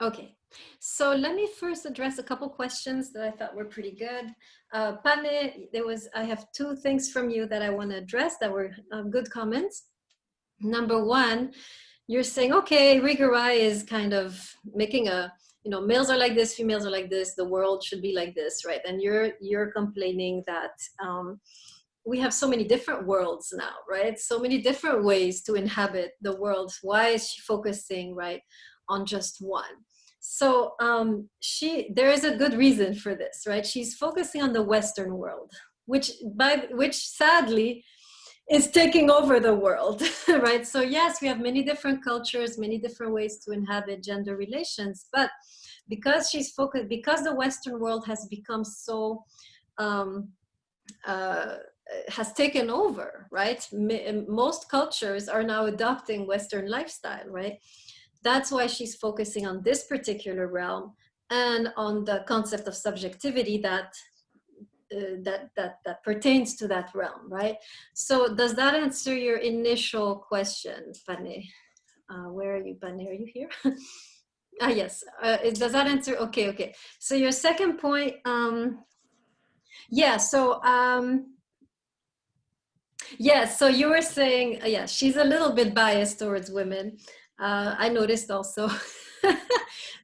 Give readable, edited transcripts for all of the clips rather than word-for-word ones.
Okay, so let me first address a couple questions that I thought were pretty good. Pane, I have two things from you that I want to address that were good comments. Number one, you're saying, okay, Rigarai is kind of making a, males are like this, females are like this, the world should be like this, right? And you're complaining that we have so many different worlds now, right? So many different ways to inhabit the world. Why is she focusing, right, on just one? So there is a good reason for this, right? She's focusing on the Western world, which sadly is taking over the world, right? So yes, we have many different cultures, many different ways to inhabit gender relations, but because the Western world has become so has taken over, right? Most cultures are now adopting Western lifestyle, right? That's why she's focusing on this particular realm and on the concept of subjectivity that pertains to that realm, right? So does that answer your initial question, Pane? Where are you, Pane? Are you here? Yes. Does that answer? Okay. So your second point, yeah. So yeah. So you were saying, yeah, she's a little bit biased towards women. I noticed also.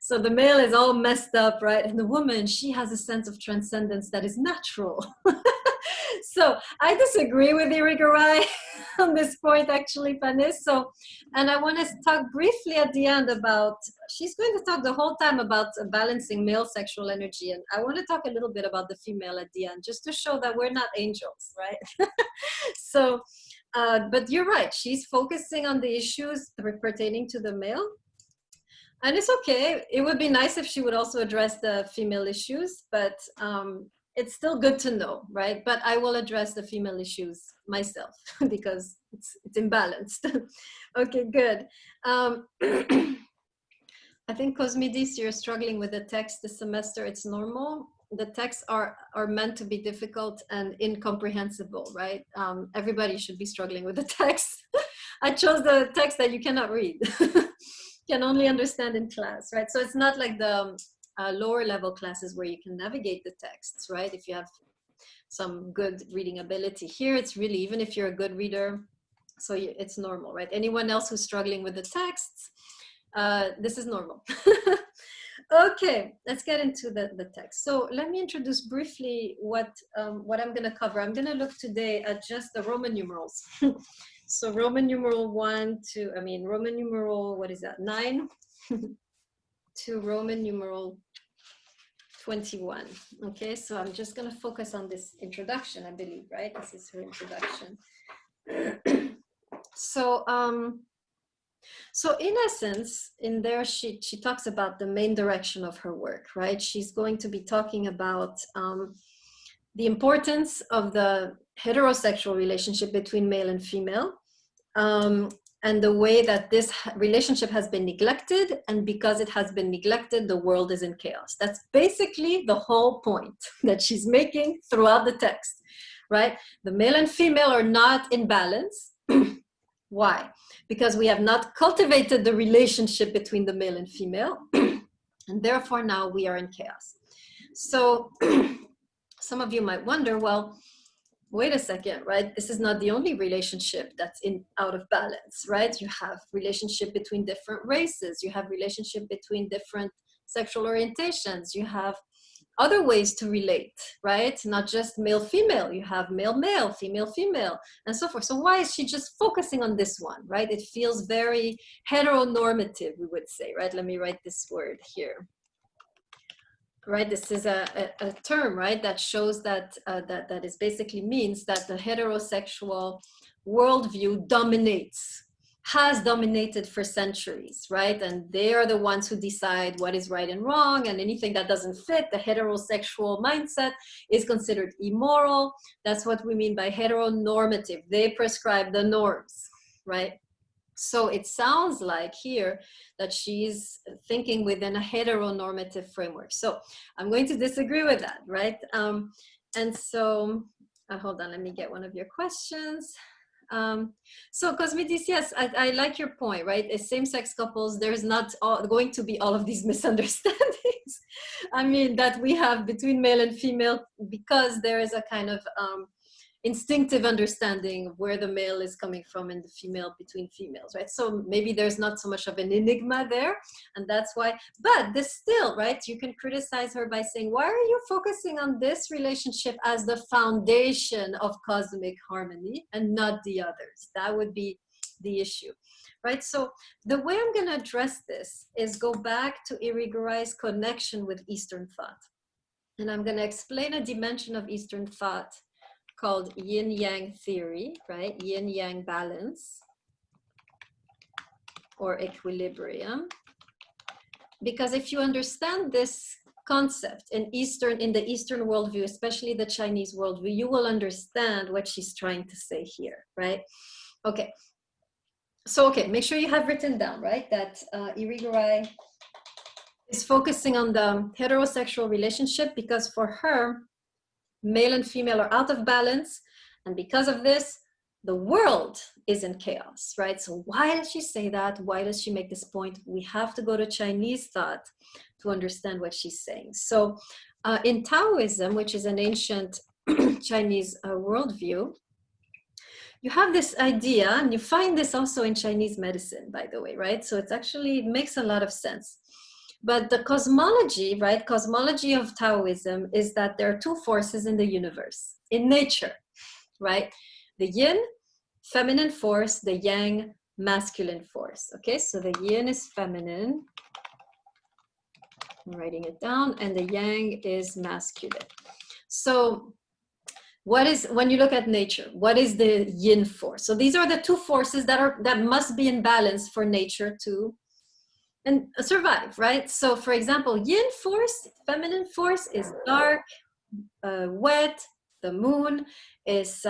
So the male is all messed up, right? And the woman, she has a sense of transcendence that is natural. So I disagree with Irigaray on this point, actually, Panis. So, and I want to talk briefly at the end about, she's going to talk the whole time about balancing male sexual energy. And I want to talk a little bit about the female at the end, just to show that we're not angels, right? So, but you're right. She's focusing on the issues pertaining to the male. And it's okay. It would be nice if she would also address the female issues, but it's still good to know, right? But I will address the female issues myself because it's imbalanced. Okay, good. I think Cosmidis, you're struggling with the text this semester. It's normal. The texts are meant to be difficult and incomprehensible, right? Everybody should be struggling with the text. I chose the text that you cannot read. Can only understand in class, right? So it's not like the lower level classes where you can navigate the texts, right? If you have some good reading ability. Here, it's really, even if you're a good reader, so it's normal, right? Anyone else who's struggling with the texts, this is normal. Okay, let's get into the text. So let me introduce briefly what I'm gonna cover. I'm gonna look today at just the Roman numerals. So Roman numeral 1 to, Roman numeral, what is that, 9 to Roman numeral 21. Okay, so I'm just going to focus on this introduction, I believe, right? This is her introduction. So in essence, in there, she talks about the main direction of her work, right? She's going to be talking about the importance of the heterosexual relationship between male and female, and the way that this relationship has been neglected, and because it has been neglected, the world is in chaos. That's basically the whole point that she's making throughout the text, right? The male and female are not in balance. Why? Because we have not cultivated the relationship between the male and female, and therefore now we are in chaos. So some of you might wonder, well, wait a second, right? This is not the only relationship that's out of balance, right? You have relationship between different races. You have relationship between different sexual orientations. You have other ways to relate, right? Not just male-female. You have male-male, female-female, and so forth. So why is she just focusing on this one, right? It feels very heteronormative, we would say, right? Let me write this word here. Right, this is a term, right, that shows that that is basically means that the heterosexual worldview has dominated for centuries, right? And they are the ones who decide what is right and wrong, and anything that doesn't fit the heterosexual mindset is considered immoral. That's what we mean by heteronormative. They prescribe the norms, right? So it sounds like here that she's thinking within a heteronormative framework. So I'm going to disagree with that, right? And so, hold on, let me get one of your questions. So Cosmides, yes, I like your point, right? As same-sex couples, there's not going to be all of these misunderstandings. I mean, that we have between male and female, because there is a kind of instinctive understanding of where the male is coming from and the female between females, right? So maybe there's not so much of an enigma there, and that's why, but this still, right, you can criticize her by saying, why are you focusing on this relationship as the foundation of cosmic harmony and not the others? That would be the issue, right? So the way I'm going to address this is go back to Irigarai's connection with Eastern thought. And I'm going to explain a dimension of Eastern thought called yin-yang theory, right? Yin-yang balance or equilibrium. Because if you understand this concept in the Eastern worldview, especially the Chinese worldview, you will understand what she's trying to say here, right? Okay. So, okay, make sure you have written down, right, that Irigaray is focusing on the heterosexual relationship because for her, male and female are out of balance, and because of this, the world is in chaos, right? So why does she say that? Why does she make this point? We have to go to Chinese thought to understand what she's saying. So in Taoism, which is an ancient Chinese worldview, you have this idea, and you find this also in Chinese medicine, by the way, right? So it actually makes a lot of sense. But the cosmology, right, cosmology of Taoism is that there are two forces in the universe, in nature, right? The yin, feminine force, the yang, masculine force, okay? So the yin is feminine, I'm writing it down, and the yang is masculine. So what is, when you look at nature, what is the yin force? So these are the two forces that must be in balance for nature to survive, right? So for example, yin force, feminine force is dark, wet, the moon is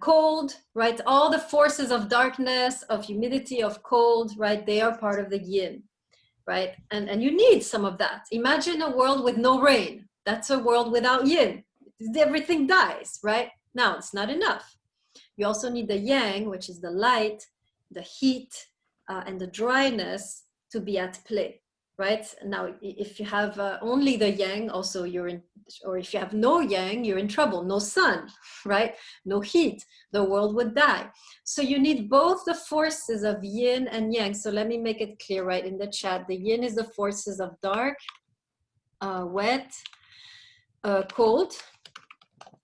cold, right? All the forces of darkness, of humidity, of cold, right? They are part of the yin, right? And you need some of that. Imagine a world with no rain. That's a world without yin. Everything dies, right? Now, it's not enough. You also need the yang, which is the light, the heat, and the dryness to be at play, right? Now, if you have only the yang, also you're in, or if you have no yang, you're in trouble. No sun, right? No heat, the world would die. So you need both the forces of yin and yang. So let me make it clear right in the chat. The yin is the forces of dark, wet, cold,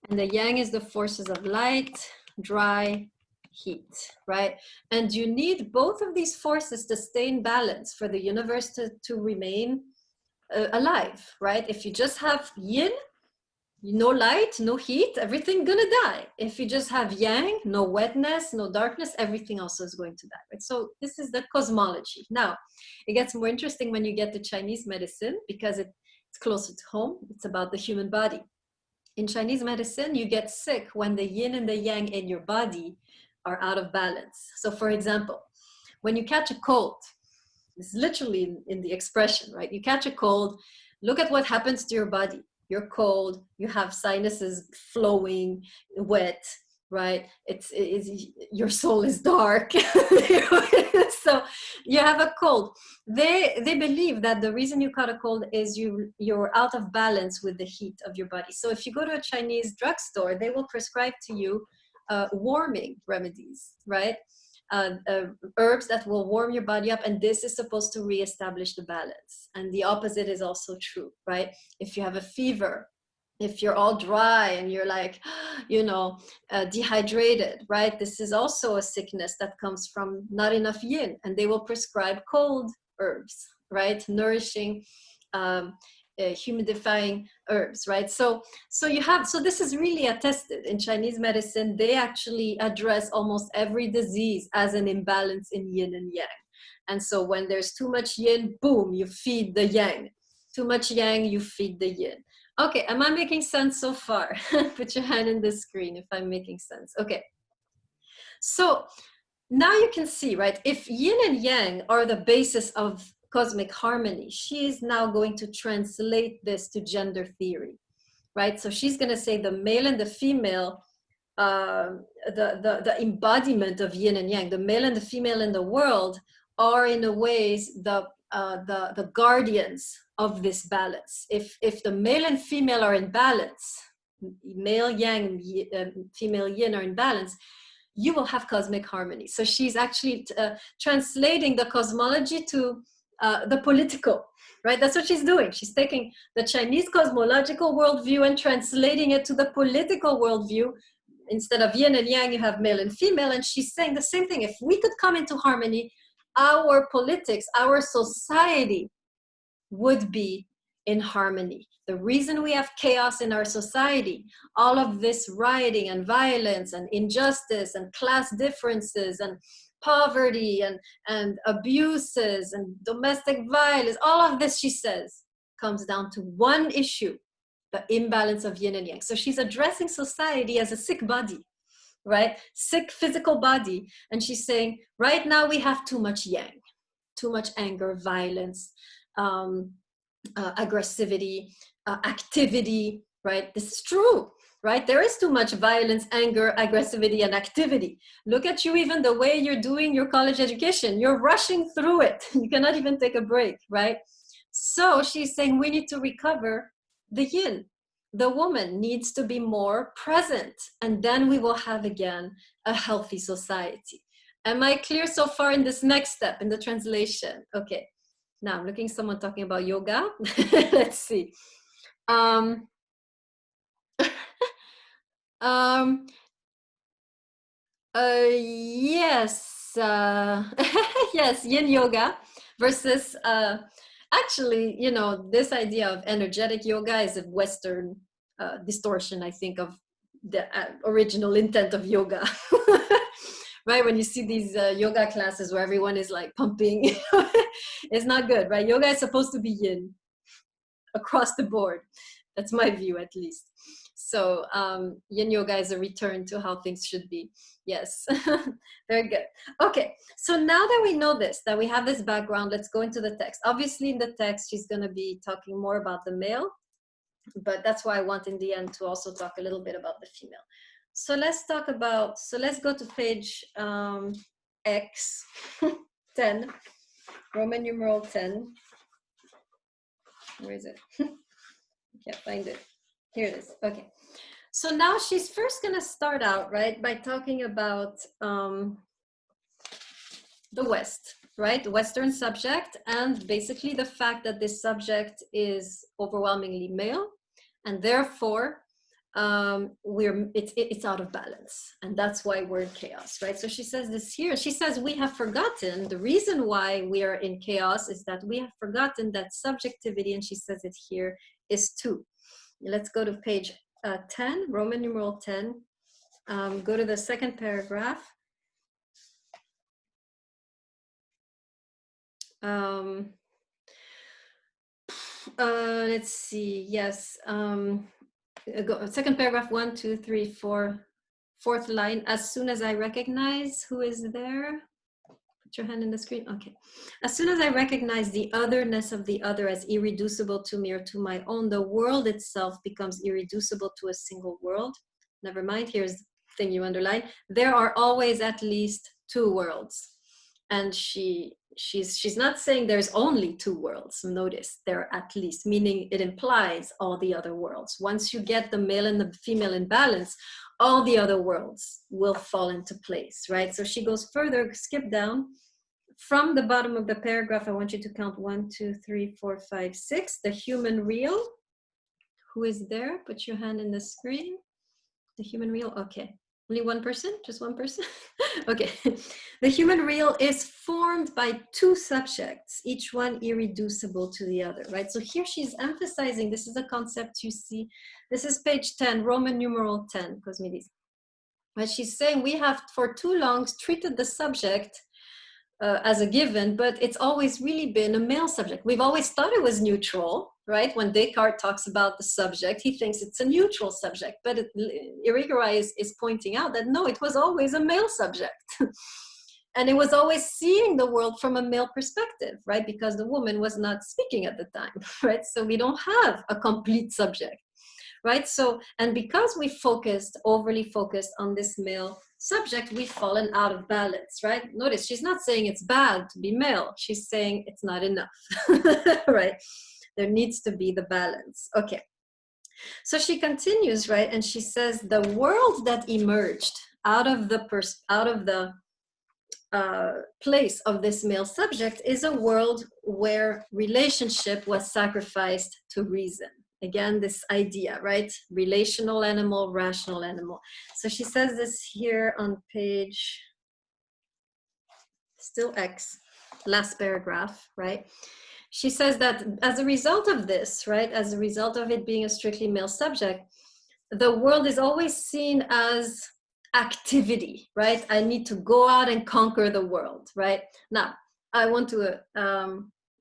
and the yang is the forces of light, dry, heat, right? And you need both of these forces to stay in balance for the universe to remain alive, right? If you just have yin, no light, no heat, everything gonna die. If you just have yang, no wetness, no darkness, everything also is going to die, right? So this is the cosmology. Now, it gets more interesting when you get to Chinese medicine because it's closer to home. It's about the human body. In Chinese medicine, you get sick when the yin and the yang in your body are out of balance. So for example, when you catch a cold, it's literally in the expression, right? You catch a cold, look at what happens to your body. You're cold, you have sinuses flowing, wet, right? It's your soul is dark. So you have a cold. They believe that the reason you caught a cold is you're out of balance with the heat of your body. So if you go to a Chinese drugstore, they will prescribe to you warming remedies, right? Herbs that will warm your body up, and this is supposed to reestablish the balance. And the opposite is also true, right? If you have a fever, if you're all dry and you're like, you know, dehydrated, right? This is also a sickness that comes from not enough yin, and they will prescribe cold herbs, right? Nourishing, humidifying herbs, right? So this is really attested in Chinese medicine. They actually address almost every disease as an imbalance in yin and yang. And so when there's too much yin, boom, you feed the yang. Too much yang, you feed the yin. Okay, am I making sense so far? Put your hand in the screen if I'm making sense. Okay. So now you can see, right? If yin and yang are the basis of cosmic harmony, she is now going to translate this to gender theory, right? So she's going to say the male and the female the embodiment of yin and yang, the male and the female in the world, are in a ways the guardians of this balance. If the male and female are in balance, male yang, female yin are in balance, you will have cosmic harmony. So she's actually translating the cosmology to the political, right? That's what she's doing. She's taking the Chinese cosmological worldview and translating it to the political worldview. Instead of yin and yang, you have male and female. And she's saying the same thing. If we could come into harmony, our politics, our society would be in harmony. The reason we have chaos in our society, all of this rioting and violence and injustice and class differences and poverty and abuses and domestic violence, all of this, she says, comes down to one issue: the imbalance of yin and yang. So she's addressing society as a sick body, right? Sick physical body. And she's saying, right now we have too much yang, too much anger, violence, aggressivity, activity, right? This is true, right? There is too much violence, anger, aggressivity, and activity. Look at you, even the way you're doing your college education. You're rushing through it. You cannot even take a break, right? So she's saying we need to recover the yin. The woman needs to be more present, and then we will have again a healthy society. Am I clear so far in this next step in the translation? Okay. Now I'm looking at someone talking about yoga. Let's see. Yes, yes, yin yoga versus, actually, you know, this idea of energetic yoga is a Western distortion, I think, of the original intent of yoga. Right? When you see these yoga classes where everyone is like pumping, it's not good, right? Yoga is supposed to be yin across the board. That's my view, at least. So yin yoga is a return to how things should be. Yes, very good. Okay, so now that we know this, that we have this background, let's go into the text. Obviously in the text, she's gonna be talking more about the male, but that's why I want in the end to also talk a little bit about the female. So let's talk about, so let's go to page X, 10, Roman numeral 10. Where is it? Can't find it. Here it is. Okay. So now she's first going to start out, right, by talking about the West, right? The Western subject, and basically the fact that this subject is overwhelmingly male, and therefore it's out of balance, and that's why we're in chaos, right? So she says this here. She says we have forgotten, the reason why we are in chaos is that we have forgotten that subjectivity, and she says it here, is two. Let's go to page 10, Roman numeral 10. Go to the second paragraph. Let's see. Yes. Second paragraph, 1, 2, 3, 4, fourth line. As soon as I recognize, who is there? Put your hand in the screen. Okay. As soon as I recognize the otherness of the other as irreducible to me or to my own, the world itself becomes irreducible to a single world. Never mind. Here's the thing you underline. There are always at least two worlds. And she's not saying there's only two worlds. Notice there are at least, meaning it implies all the other worlds. Once you get the male and the female in balance, all the other worlds will fall into place, right? So she goes further, skip down. From the bottom of the paragraph, I want you to count 1, 2, 3, 4, 5, 6. The human real. Who is there? Put your hand in the screen. The human real, okay. Only one person? Just one person? Okay. The human real is formed by two subjects, each one irreducible to the other, right? So here she's emphasizing, this is a concept you see. This is page 10, Roman numeral 10, Cosmides. But she's saying we have for too long treated the subject as a given, but it's always really been a male subject. We've always thought it was neutral, right? When Descartes talks about the subject, he thinks it's a neutral subject, but Irigaray is pointing out that no, it was always a male subject. And it was always seeing the world from a male perspective, right? Because the woman was not speaking at the time, right? So we don't have a complete subject. right? So, and because we overly focused on this male subject, we've fallen out of balance, right? Notice she's not saying it's bad to be male. She's saying it's not enough, right? There needs to be the balance. Okay. So she continues, right? And she says the world that emerged out of the place of this male subject is a world where relationship was sacrificed to reason. Again, this idea, right? Relational animal, rational animal. So she says this here on page, still X, last paragraph, right? She says that as a result of this, right, as a result of it being a strictly male subject, the world is always seen as activity, right? I need to go out and conquer the world, right? Now, I want to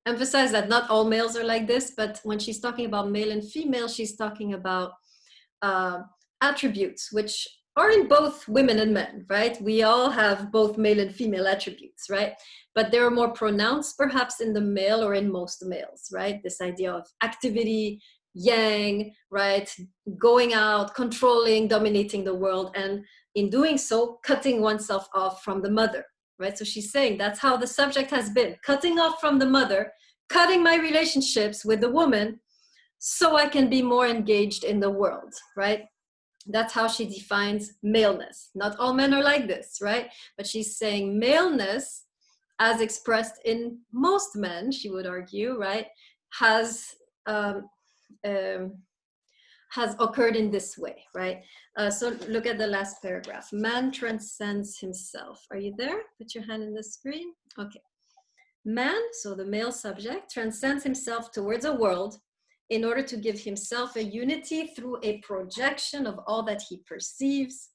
emphasize that not all males are like this, but when she's talking about male and female, she's talking about attributes, which are in both women and men, right? We all have both male and female attributes, right? But they're more pronounced perhaps in the male or in most males, right? This idea of activity, yang, right? Going out, controlling, dominating the world, and in doing so, cutting oneself off from the mother, right? So she's saying that's how the subject has been, cutting off from the mother, cutting my relationships with the woman so I can be more engaged in the world, right? That's how she defines maleness. Not all men are like this, right? But she's saying maleness, as expressed in most men, she would argue, right, has occurred in this way, right? So look at the last paragraph. Man transcends himself. Are you there? Put your hand in the screen. Okay. Man, so the male subject, transcends himself towards a world in order to give himself a unity through a projection of all that he perceives.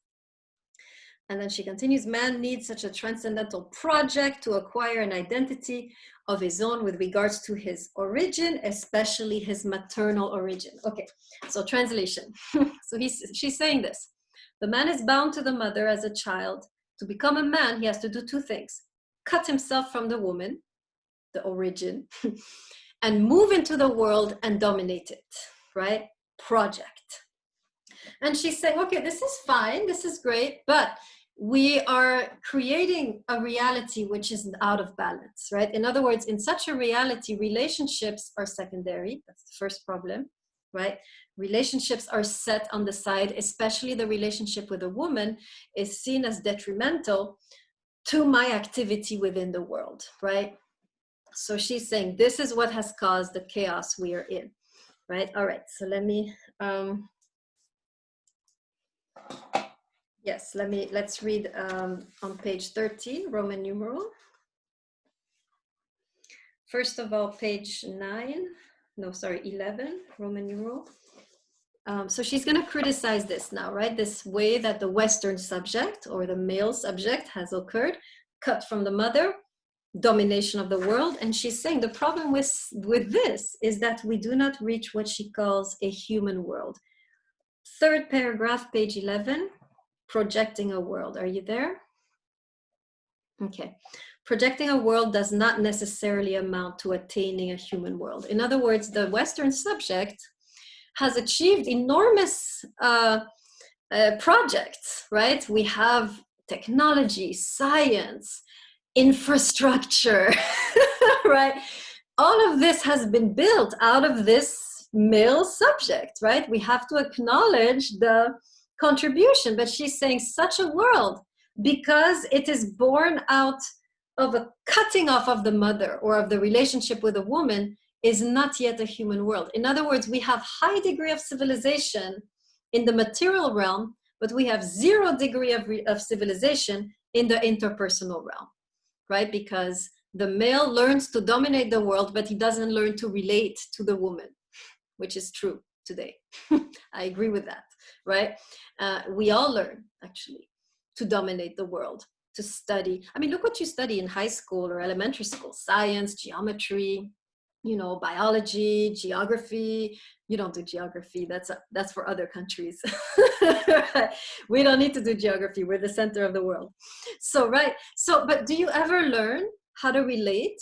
And then she continues, man needs such a transcendental project to acquire an identity of his own with regards to his origin, especially his maternal origin. Okay, so translation. So she's saying this. The man is bound to the mother as a child. To become a man, he has to do two things. Cut himself from the woman, the origin, and move into the world and dominate it, right? Project. And she's saying, okay, this is fine, this is great, but we are creating a reality which is out of balance, right? In other words, in such a reality, relationships are secondary. That's the first problem, right? Relationships are set on the side, especially the relationship with a woman is seen as detrimental to my activity within the world, right? So she's saying this is what has caused the chaos we are in, right? All right, so let me, let's read on page 13, Roman numeral. First of all, page 11, Roman numeral. So she's going to criticize this now, right? This way that the Western subject or the male subject has occurred, cut from the mother, domination of the world. And she's saying the problem with this is that we do not reach what she calls a human world. Third paragraph, page 11, projecting a world. Are you there? Okay. Projecting a world does not necessarily amount to attaining a human world. In other words, the Western subject has achieved enormous projects, right? We have technology, science, infrastructure, right? All of this has been built out of this male subject, right? We have to acknowledge the contribution, but she's saying such a world, because it is born out of a cutting off of the mother or of the relationship with a woman, is not yet a human world. In other words, we have high degree of civilization in the material realm, but we have 0 degree of civilization in the interpersonal realm, right? Because the male learns to dominate the world, but he doesn't learn to relate to the woman, which is true today. I agree with that, right? We all learn, actually, to dominate the world, to study. I mean, look what you study in high school or elementary school: science, geometry, you know, biology, geography. You don't do geography. That's for other countries. We don't need to do geography. We're the center of the world. So, right. So, but do you ever learn how to relate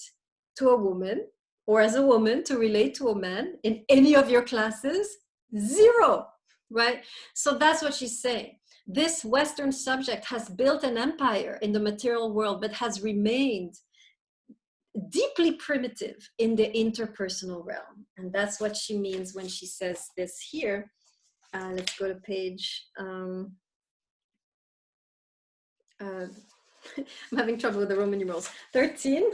to a woman, or as a woman to relate to a man in any of your classes? 0. right? So that's what she's saying. This Western subject has built an empire in the material world, but has remained deeply primitive in the interpersonal realm. And that's what she means when she says this here. Let's go to page, I'm having trouble with the Roman numerals, 13.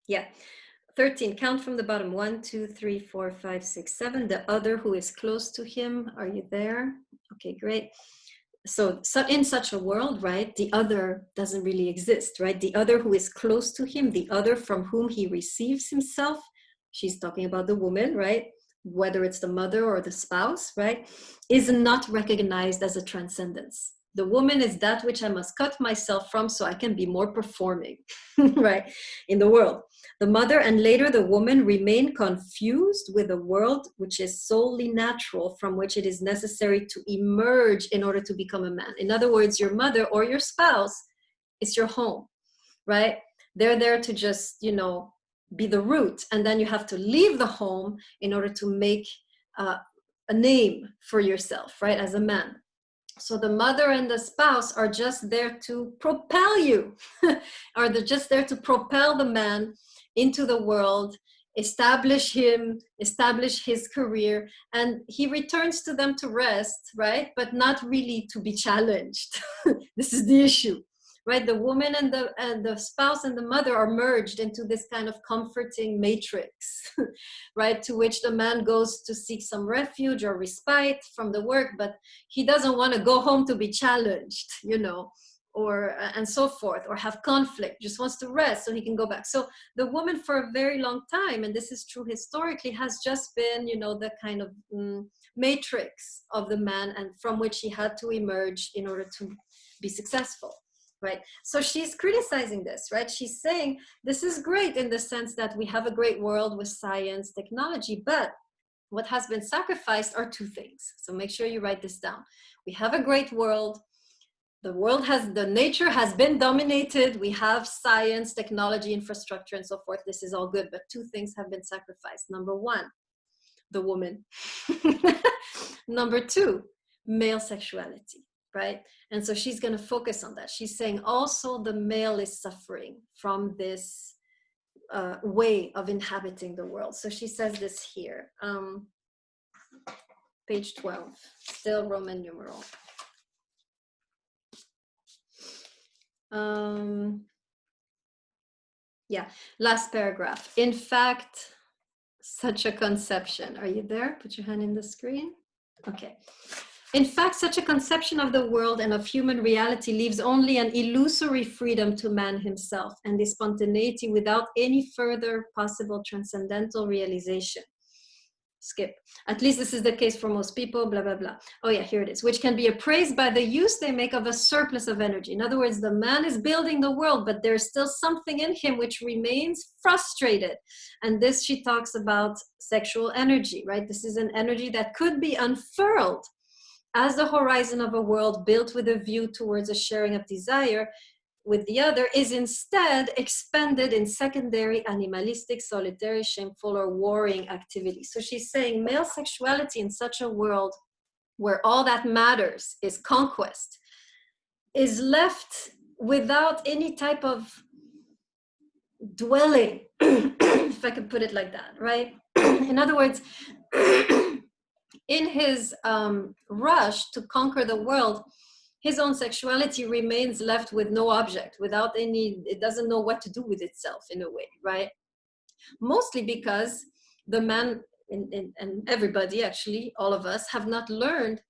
Yeah, 13, count from the bottom, 1, 2, 3, 4, 5, 6, 7. The other who is close to him, are you there? Okay, great. So in such a world, right, the other doesn't really exist, right? The other who is close to him, the other from whom he receives himself, she's talking about the woman, right? Whether it's the mother or the spouse, right, is not recognized as a transcendence. The woman is that which I must cut myself from so I can be more performing, right, in the world. The mother and later the woman remain confused with a world which is solely natural, from which it is necessary to emerge in order to become a man. In other words, your mother or your spouse is your home, right? They're there to just, you know, be the root, and then you have to leave the home in order to make a name for yourself, right, as a man. So the mother and the spouse are just there to propel you, or they're just there to propel the man into the world, establish him, establish his career, and he returns to them to rest, right? But not really to be challenged. This is the issue, right? The woman and the spouse and the mother are merged into this kind of comforting matrix, right? To which the man goes to seek some refuge or respite from the work, but he doesn't want to go home to be challenged, you know, or and so forth, or have conflict, just wants to rest so he can go back. So the woman for a very long time, and this is true historically, has just been, you know, the kind of matrix of the man, and from which he had to emerge in order to be successful, right? So she's criticizing this, right? She's saying this is great in the sense that we have a great world with science, technology, but what has been sacrificed are two things. So make sure you write this down. We have a great world. The nature has been dominated. We have science, technology, infrastructure, and so forth. This is all good, but two things have been sacrificed. Number one, the woman. Number two, male sexuality, right? And so she's going to focus on that. She's saying also the male is suffering from this way of inhabiting the world. So she says this here, page 12, still Roman numeral. Yeah, last paragraph. In fact, such a conception. Are you there? Put your hand in the screen. Okay. In fact, such a conception of the world and of human reality leaves only an illusory freedom to man himself and the spontaneity without any further possible transcendental realization. Skip. At least this is the case for most people, blah, blah, blah. Oh yeah, here it is. Which can be appraised by the use they make of a surplus of energy. In other words, the man is building the world, but there's still something in him which remains frustrated. And this, she talks about sexual energy, right? This is an energy that could be unfurled as the horizon of a world built with a view towards a sharing of desire with the other is instead expended in secondary, animalistic, solitary, shameful, or warring activities. So she's saying male sexuality in such a world where all that matters is conquest is left without any type of dwelling, if I could put it like that, right? In other words, in his rush to conquer the world, his own sexuality remains left with no object, without any, it doesn't know what to do with itself in a way, right? Mostly because the man, and everybody actually, all of us, have not learned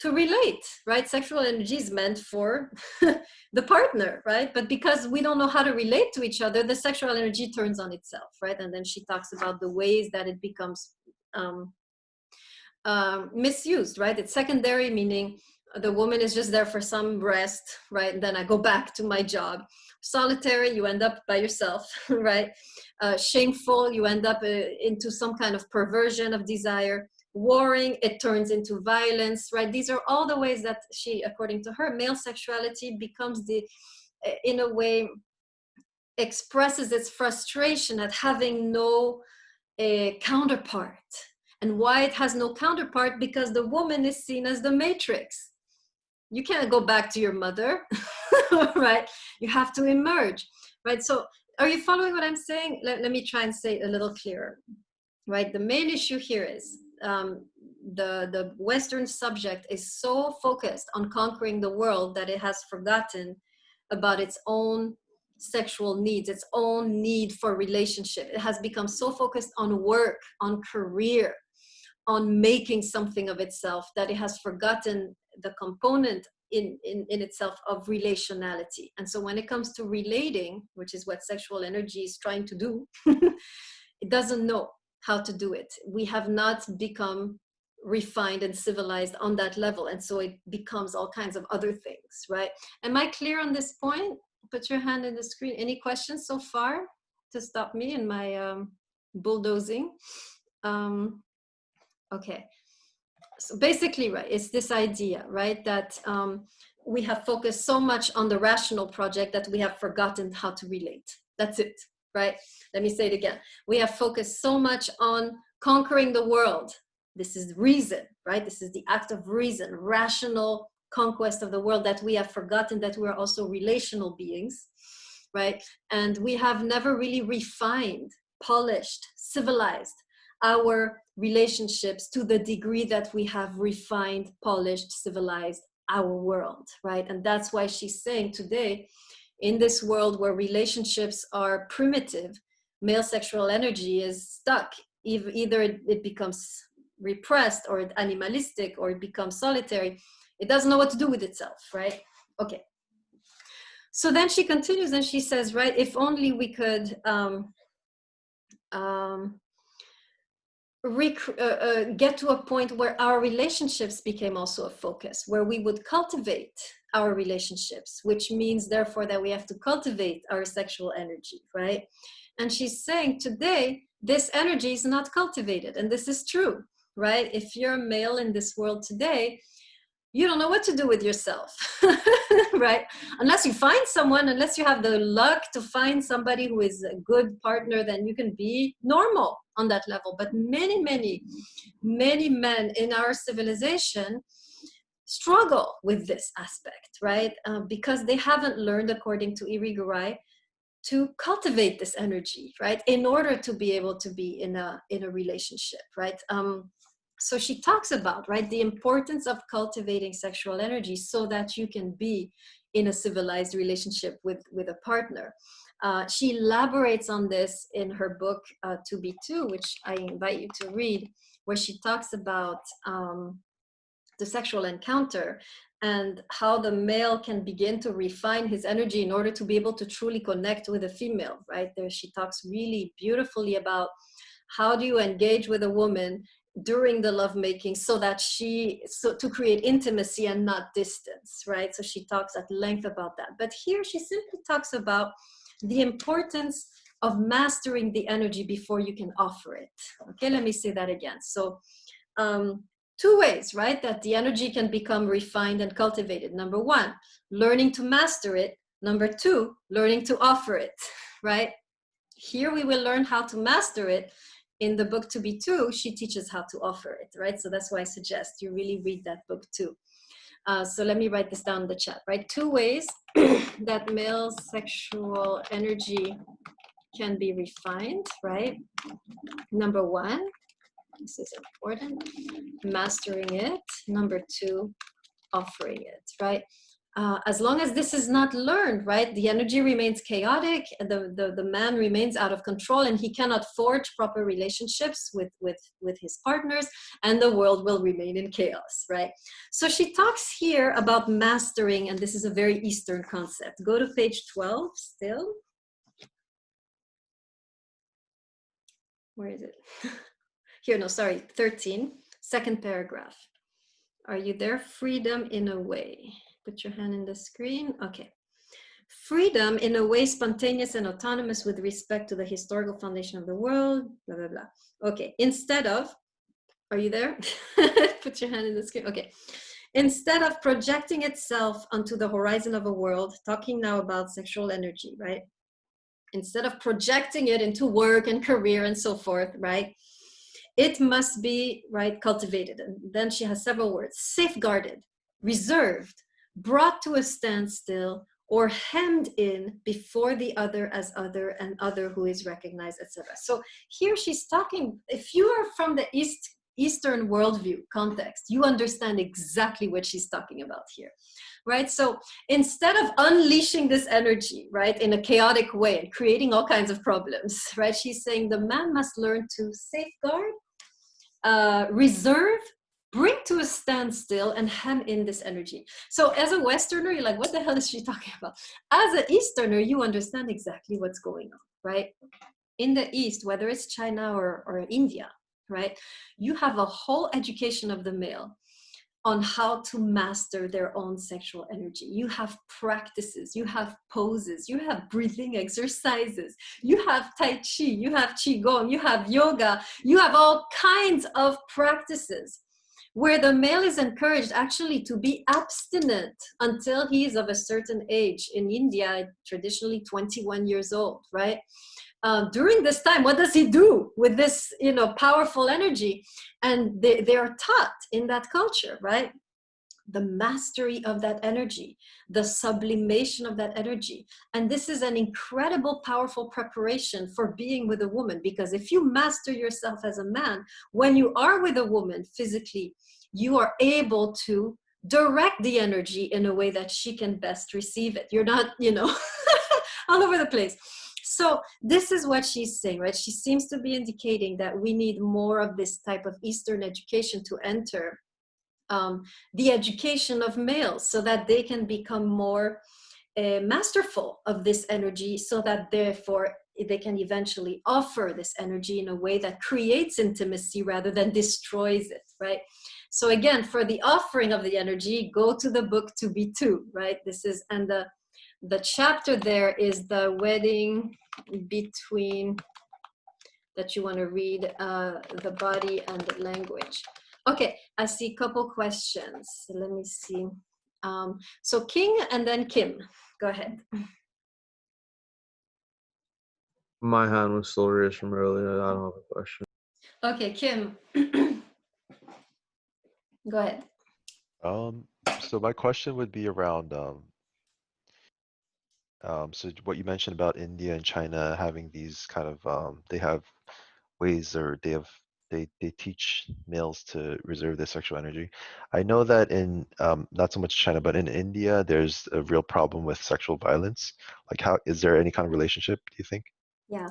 to relate, right? Sexual energy is meant for the partner, right? But because we don't know how to relate to each other, the sexual energy turns on itself, right? And then she talks about the ways that it becomes misused, right? It's secondary, meaning the woman is just there for some rest, right? And then I go back to my job. Solitary, you end up by yourself, right? Shameful, you end up into some kind of perversion of desire. Warring, it turns into violence, right? These are all the ways that she, according to her, male sexuality becomes the, in a way, expresses its frustration at having no a counterpart. And why it has no counterpart? Because the woman is seen as the matrix. You can't go back to your mother, right? You have to emerge, right? So are you following what I'm saying? Let me try and say it a little clearer, right? The main issue here is the Western subject is so focused on conquering the world that it has forgotten about its own sexual needs, its own need for relationship. It has become so focused on work, on career, on making something of itself that it has forgotten the component in itself of relationality. And so when it comes to relating, which is what sexual energy is trying to do, it doesn't know how to do it. We have not become refined and civilized on that level. And so it becomes all kinds of other things, right? Am I clear on this point? Put your hand in the screen. Any questions so far to stop me in my bulldozing? Okay. So basically, right, it's this idea, right, that we have focused so much on the rational project that we have forgotten how to relate. That's it, right? Let me say it again. We have focused so much on conquering the world. This is reason, right? This is the act of reason, rational conquest of the world, that we have forgotten that we are also relational beings, right? And we have never really refined, polished, civilized our relationships to the degree that we have refined, polished, civilized our world, right? And that's why she's saying today, in this world where relationships are primitive, male sexual energy is stuck. Either it becomes repressed, or animalistic, or it becomes solitary. It doesn't know what to do with itself, right? Okay. So then she continues and she says, right, if only we could get to a point where our relationships became also a focus, where we would cultivate our relationships, which means therefore that we have to cultivate our sexual energy, right? And she's saying today, this energy is not cultivated. And this is true, right? If you're a male in this world today, you don't know what to do with yourself, right? Unless you find someone, unless you have the luck to find somebody who is a good partner, then you can be normal on that level. But many men in our civilization struggle with this aspect, right? Because they haven't learned, according to Irigaray, to cultivate this energy, right? In order to be able to be in a relationship, right? So she talks about, right, the importance of cultivating sexual energy so that you can be in a civilized relationship with a partner. She elaborates on this in her book, 2B2, which I invite you to read, where she talks about the sexual encounter and how the male can begin to refine his energy in order to be able to truly connect with a female, right? There she talks really beautifully about how do you engage with a woman during the lovemaking so to create intimacy and not distance, right? So she talks at length about that. But here she simply talks about the importance of mastering the energy before you can offer it. Okay, let me say that again. So two ways, right, that the energy can become refined and cultivated. Number one, learning to master it. Number two, learning to offer it, right? Here we will learn how to master it. In the book 2B2, she teaches how to offer it, right? So that's why I suggest you really read that book too. So let me write this down in the chat, right? Two ways that male sexual energy can be refined, right? Number one, this is important, mastering it. Number two, offering it, right? As long as this is not learned, right, the energy remains chaotic, the man remains out of control, and he cannot forge proper relationships with his partners, and the world will remain in chaos, right? So she talks here about mastering, and this is a very Eastern concept. Go to page 12 still. Where is it? Here, no, sorry, 13, second paragraph. Are you there? Freedom in a way. Put your hand in the screen. Okay. Freedom in a way spontaneous and autonomous with respect to the historical foundation of the world, blah, blah, blah. Okay. Instead of, are you there? Put your hand in the screen. Okay. Instead of projecting itself onto the horizon of a world, talking now about sexual energy, right? instead of projecting it into work and career and so forth, right? It must be, right, cultivated. And then she has several words: safeguarded, reserved, brought to a standstill, or hemmed in before the other as other, and other who is recognized, etc. So here she's talking, if you are from the Eastern worldview context, you understand exactly what she's talking about here, right? So instead of unleashing this energy, right, in a chaotic way and creating all kinds of problems, right, she's saying the man must learn to safeguard, reserve, bring to a standstill, and hem in this energy. So as a Westerner, you're like, what the hell is she talking about? As an Easterner, you understand exactly what's going on, right? In the East, whether it's China or India, right, you have a whole education of the male on how to master their own sexual energy. You have practices, you have poses, you have breathing exercises, you have Tai Chi, you have Qigong, you have yoga, you have all kinds of practices where the male is encouraged actually to be abstinent until he is of a certain age. In India, traditionally 21 years old, right? During this time, what does he do with this, powerful energy? And they are taught in that culture, right? The mastery of that energy, the sublimation of that energy. And this is an incredible, powerful preparation for being with a woman, because if you master yourself as a man, when you are with a woman physically, you are able to direct the energy in a way that she can best receive it. You're not, all over the place. So this is what she's saying, right? She seems to be indicating that we need more of this type of Eastern education to enter the education of males, so that they can become more masterful of this energy, so that therefore they can eventually offer this energy in a way that creates intimacy rather than destroys it, right? So again, for the offering of the energy, go to the book To Be Two, right? This is, and the chapter there is the wedding between, that you want to read, the body and the language. Okay, I see a couple questions. Let me see. So King and then Kim, go ahead. My hand was still raised from earlier. I don't have a question. Okay, Kim, go ahead. So my question would be around so what you mentioned about India and China having these kind of they have ways, or they teach males to reserve their sexual energy. I know that in not so much China, but in India, there's a real problem with sexual violence. Like, how is there any kind of relationship, do you think? Yeah,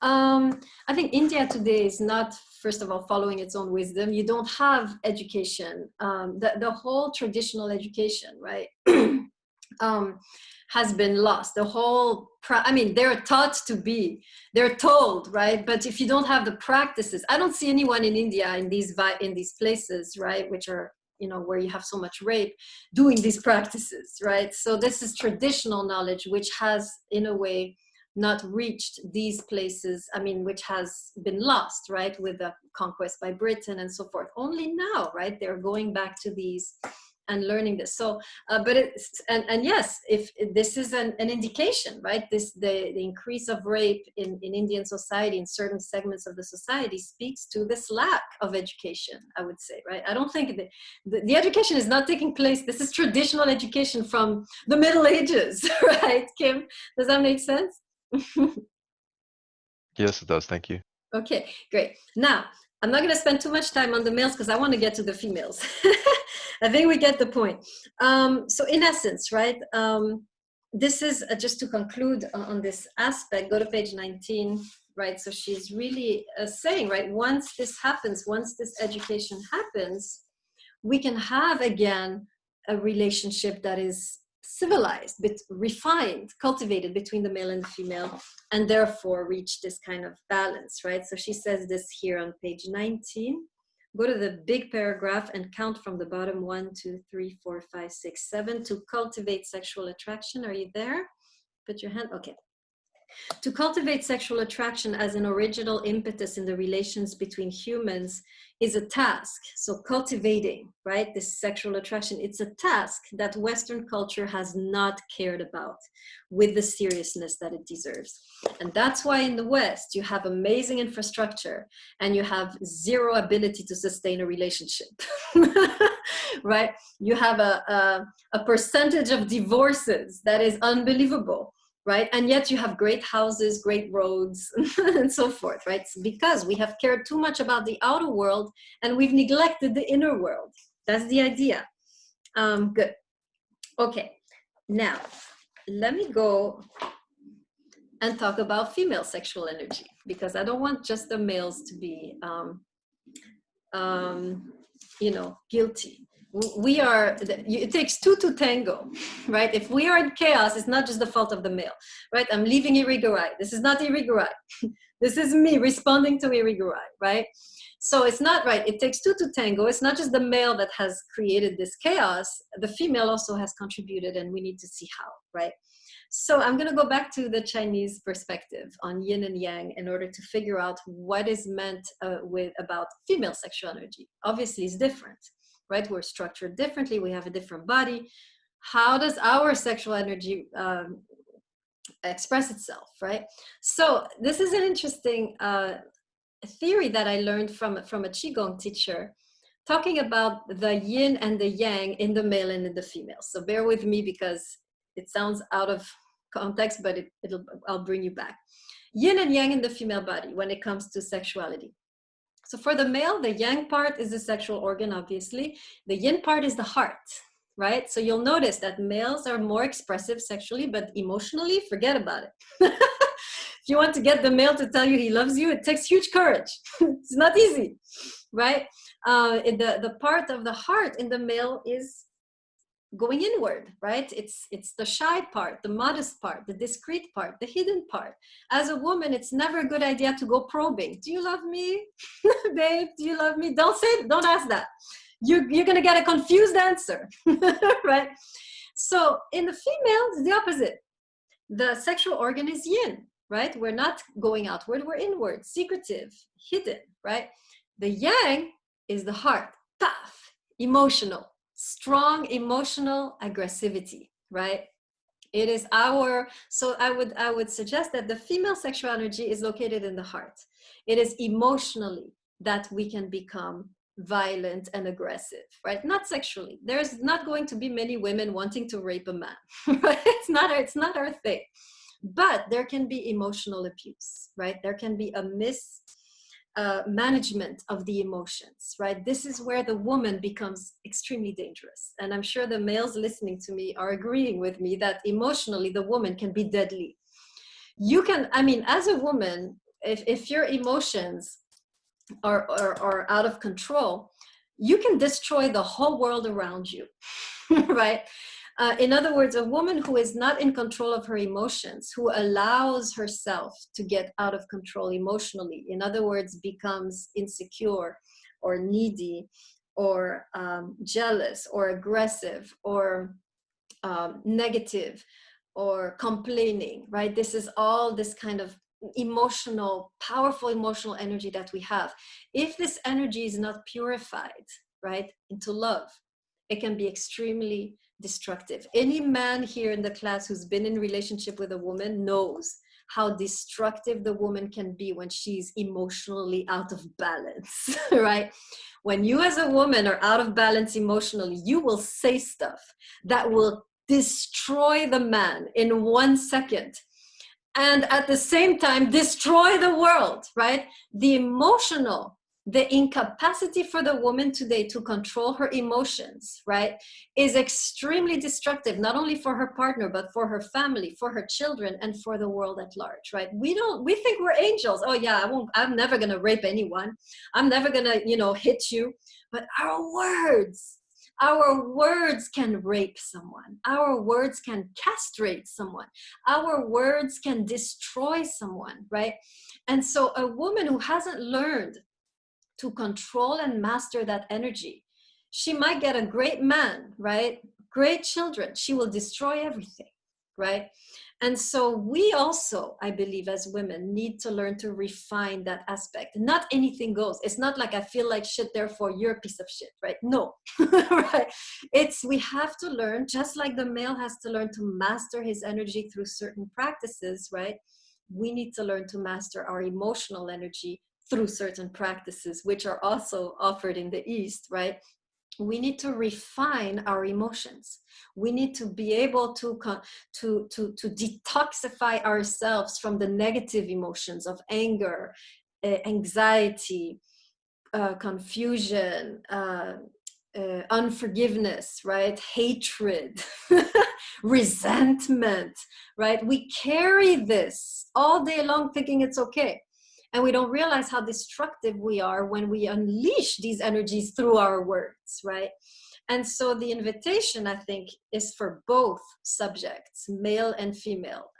I think India today is not, first of all, following its own wisdom. You don't have education. The whole traditional education, right, has been lost. The whole, they're taught to be, they're told, right? But if you don't have the practices, I don't see anyone in India in these places, right, which are, where you have so much rape, doing these practices, right? So this is traditional knowledge, which has, in a way, not reached these places, which has been lost, right, with the conquest by Britain and so forth. Only now, right, they're going back to these and learning this. So, but it's, and yes, if this is an indication, right, the increase of rape in Indian society, in certain segments of the society, speaks to this lack of education, I would say, right? I don't think the education is not taking place. This is traditional education from the Middle Ages, right, Kim? Does that make sense? Yes, it does. Thank you. Okay, great. Now, I'm not going to spend too much time on the males because I want to get to the females. I think we get the point. So in essence, right, this is just to conclude on this aspect, go to page 19, right? So she's really saying, right, once this happens, once this education happens, we can have again a relationship that is civilized, but refined, cultivated between the male and the female, and therefore reach this kind of balance, right? So she says this here on page 19. Go to the big paragraph and count from the bottom: 1, 2, 3, 4, 5, 6, 7 to cultivate sexual attraction. Are you there? Put your hand, okay. To cultivate sexual attraction as an original impetus in the relations between humans is a task. So cultivating, right, this sexual attraction, it's a task that Western culture has not cared about with the seriousness that it deserves. And that's why in the West, you have amazing infrastructure and you have zero ability to sustain a relationship, right? You have a percentage of divorces that is unbelievable, right? And yet you have great houses, great roads, and so forth, right? It's because we have cared too much about the outer world and we've neglected the inner world. That's the idea. Good. Okay, now let me go and talk about female sexual energy, because I don't want just the males to be, guilty. We are, it takes two to tango, right? If we are in chaos, it's not just the fault of the male, right? I'm leaving Irigaray. This is not Irigaray. This is me responding to Irigaray, right? So it's not right. It takes two to tango. It's not just the male that has created this chaos. The female also has contributed, and we need to see how, right? So I'm going to go back to the Chinese perspective on yin and yang in order to figure out what is meant about female sexual energy. Obviously, it's different, right? We're structured differently. We have a different body. How does our sexual energy express itself, right? So this is an interesting theory that I learned from a Qigong teacher, talking about the yin and the yang in the male and in the female. So bear with me because it sounds out of context, but I'll bring you back. Yin and yang in the female body when it comes to sexuality. So for the male, the yang part is the sexual organ, obviously. The yin part is the heart, right? So you'll notice that males are more expressive sexually, but emotionally, forget about it. If you want to get the male to tell you he loves you, it takes huge courage. It's not easy, right? The part of the heart in the male is going inward, right? It's the shy part, the modest part, the discreet part, the hidden part. As a woman, it's never a good idea to go probing. Do you love me? Babe, do you love me? Don't ask that. You're gonna get a confused answer, right? So in the female, it's the opposite. The sexual organ is yin, right? We're not going outward, we're inward, secretive, hidden, right? The yang is the heart, tough, emotional, strong emotional aggressivity, right? It is so I would suggest that the female sexual energy is located in the heart. It is emotionally that we can become violent and aggressive, right? Not sexually. There's not going to be many women wanting to rape a man, right? It's not our thing. But there can be emotional abuse, right? There can be a management of the emotions, right? This is where the woman becomes extremely dangerous. And I'm sure the males listening to me are agreeing with me that emotionally the woman can be deadly. As a woman, if your emotions are out of control, you can destroy the whole world around you, right? In other words, a woman who is not in control of her emotions, who allows herself to get out of control emotionally, in other words, becomes insecure or needy or jealous or aggressive or negative or complaining, right? This is all this kind of powerful emotional energy that we have. If this energy is not purified, right, into love, it can be extremely destructive. Any man here in the class who's been in relationship with a woman knows how destructive the woman can be when she's emotionally out of balance, right? When you as a woman are out of balance emotionally, you will say stuff that will destroy the man in 1 second. And at the same time, destroy the world, right? The incapacity for the woman today to control her emotions, right, is extremely destructive, not only for her partner, but for her family, for her children, and for the world at large, right? We think we're angels. Oh yeah, I'm never gonna rape anyone. I'm never gonna, hit you. But our words can rape someone. Our words can castrate someone. Our words can destroy someone, right? And so a woman who hasn't learned to control and master that energy, she might get a great man, right? Great children. She will destroy everything, right? And so we also, I believe, as women, need to learn to refine that aspect. Not anything goes. It's not like I feel like shit, therefore you're a piece of shit, right? No, right? It's, we have to learn, just like the male has to learn to master his energy through certain practices, right? We need to learn to master our emotional energy through certain practices, which are also offered in the East, right? We need to refine our emotions. We need to be able to detoxify ourselves from the negative emotions of anger, anxiety, confusion, unforgiveness, right? Hatred, resentment, right? We carry this all day long thinking it's okay. And we don't realize how destructive we are when we unleash these energies through our words, right? And so the invitation, I think, is for both subjects, male and female.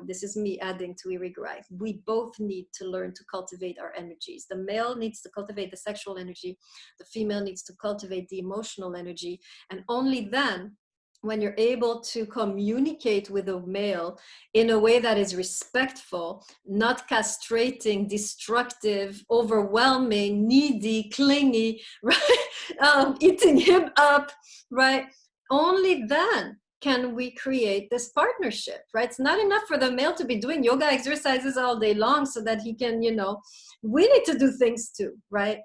This is me adding to Irigaray. We both need to learn to cultivate our energies. The male needs to cultivate the sexual energy. The female needs to cultivate the emotional energy. And only then, when you're able to communicate with a male in a way that is respectful, not castrating, destructive, overwhelming, needy, clingy, right? Eating him up, right? Only then can we create this partnership, right? It's not enough for the male to be doing yoga exercises all day long so that he can, we need to do things too, right?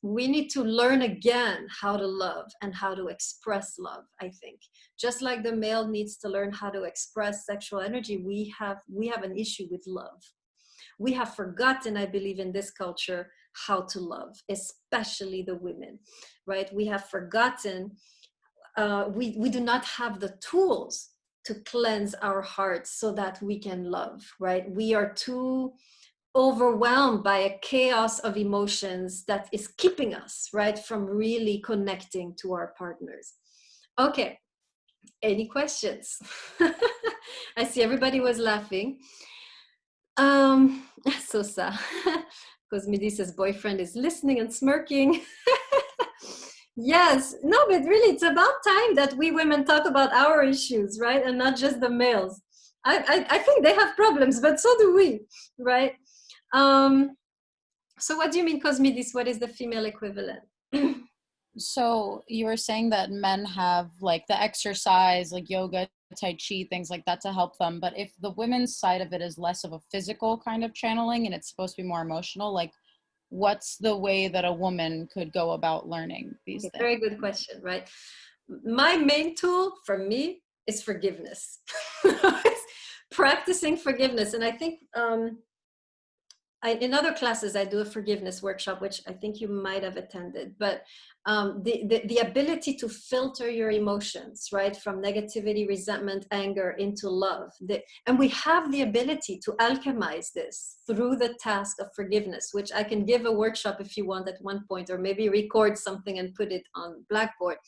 We need to learn again how to love and how to express love, I think. Just like the male needs to learn how to express sexual energy, we have an issue with love. We have forgotten, I believe, in this culture, how to love, especially the women, right? We have forgotten, we do not have the tools to cleanse our hearts so that we can love, right? We are too overwhelmed by a chaos of emotions that is keeping us, right, from really connecting to our partners. Okay, any questions? I see everybody was laughing. Sosa, because Medisa's boyfriend is listening and smirking. Yes, no, but really, it's about time that we women talk about our issues, right, and not just the males. I think they have problems, but so do we, right? So what do you mean, Cosmidis? What is the female equivalent? So you were saying that men have like the exercise, like yoga, Tai Chi, things like that to help them. But if the women's side of it is less of a physical kind of channeling and it's supposed to be more emotional, like what's the way that a woman could go about learning these things? Very good question, right? My main tool for me is forgiveness. Practicing forgiveness. And I think in other classes, I do a forgiveness workshop, which I think you might have attended, but the ability to filter your emotions, right? From negativity, resentment, anger into love. And we have the ability to alchemize this through the task of forgiveness, which I can give a workshop if you want at one point, or maybe record something and put it on Blackboard.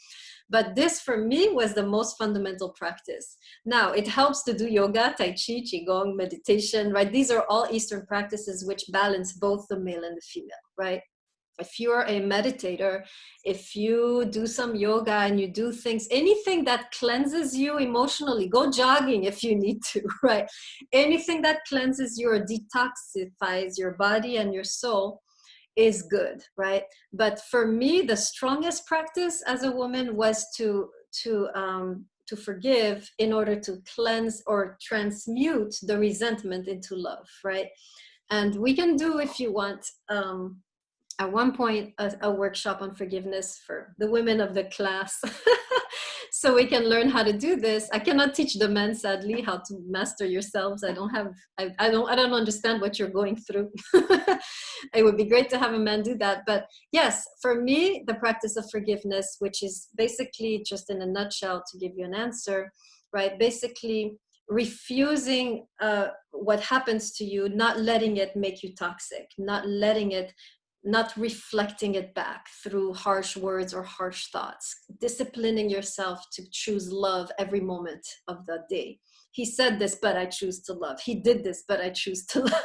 But this for me was the most fundamental practice. Now it helps to do yoga, Tai Chi, Qigong, meditation, right? These are all Eastern practices which balance both the male and the female, right? If you're a meditator, if you do some yoga and you do things, anything that cleanses you emotionally, go jogging if you need to, right? Anything that cleanses you or detoxifies your body and your soul is good, right? But for me, the strongest practice as a woman was to forgive in order to cleanse or transmute the resentment into love, right? And we can do, if you want, at one point, a workshop on forgiveness for the women of the class. So we can learn how to do this. I cannot teach the men, sadly, how to master yourselves. I don't understand what you're going through. It would be great to have a man do that. But yes, for me, the practice of forgiveness, which is basically, just in a nutshell, to give you an answer, right? Basically, refusing what happens to you, not letting it make you toxic, not reflecting it back through harsh words or harsh thoughts, disciplining yourself to choose love every moment of the day. He said this, but I choose to love. He did this, but I choose to love.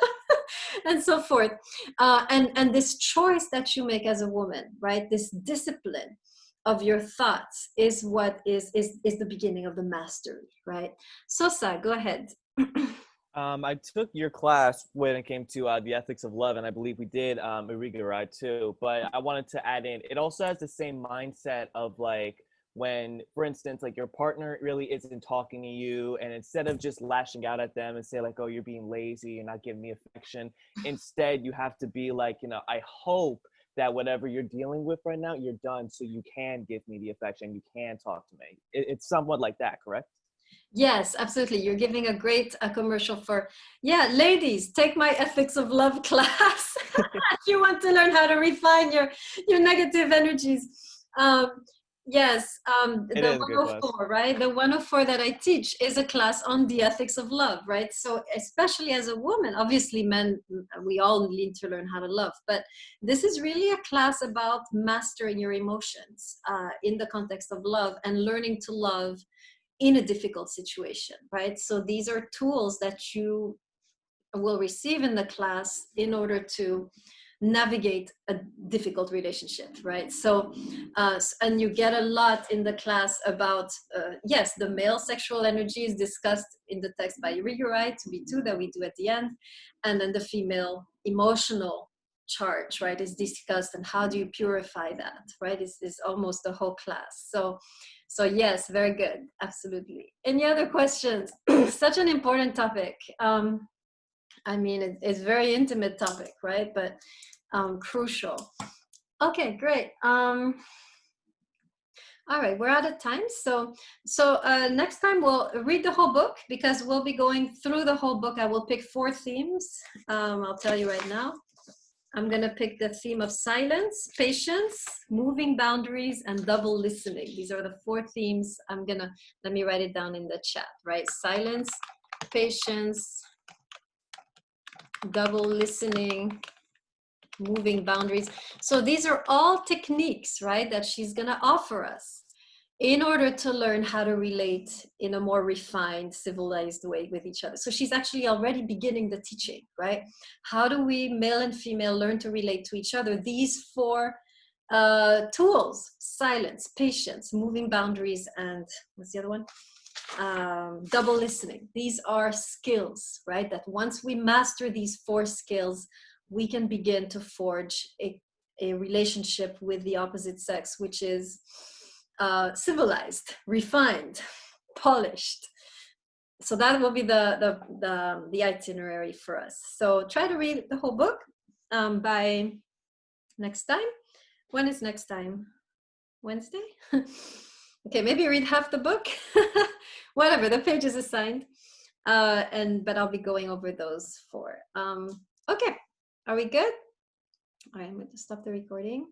And so forth. And this choice that you make as a woman, right? This discipline of your thoughts is what is the beginning of the mastery, right? Sosa, go ahead. I took your class when it came to the ethics of love, and I believe we did Irigaray too. But I wanted to add in, it also has the same mindset of like when, for instance, like your partner really isn't talking to you, and instead of just lashing out at them and say like, oh, you're being lazy, you're not giving me affection, instead you have to be like, you know, I hope that whatever you're dealing with right now, you're done so you can give me the affection, you can talk to me. It's somewhat like that, correct? Yes, absolutely. You're giving a great commercial for, yeah, ladies, take my ethics of love class. If you want to learn how to refine your negative energies. Yes, It the is a good class. 104, right? The 104 that I teach is a class on the ethics of love, right? So especially as a woman, obviously men, we all need to learn how to love, but this is really a class about mastering your emotions in the context of love and learning to love in a difficult situation, right? So these are tools that you will receive in the class in order to navigate a difficult relationship, right? So, and you get a lot in the class about, yes, the male sexual energy is discussed in the text by Irigaray, 2B2, that we do at the end, and then the female emotional charge, right, is discussed, and how do you purify that, right? Is almost the whole class. So yes, very good, absolutely. Any other questions? Such an important topic. I mean, it's very intimate topic, right? But crucial. Okay, great. All right, we're out of time. So next time we'll read the whole book, because we'll be going through the whole book. I will pick 4 themes. I'll tell you right now. I'm gonna pick the theme of silence, patience, moving boundaries, and double listening. These are the 4 themes. Let me write it down in the chat, right? Silence, patience, double listening, moving boundaries. So these are all techniques, right, that she's gonna offer us in order to learn how to relate in a more refined, civilized way with each other. So she's actually already beginning the teaching, right? How do we, male and female, learn to relate to each other? These 4 tools: silence, patience, moving boundaries, and what's the other one? Double listening. These are skills, right? That once we master these 4 skills, we can begin to forge a relationship with the opposite sex, which is civilized, refined, polished. So that will be the itinerary for us. So try to read the whole book by next time. When is next time? Wednesday? Okay, maybe read half the book. Whatever, the page is assigned. But I'll be going over those 4. Okay, are we good? All right, I'm going to stop the recording.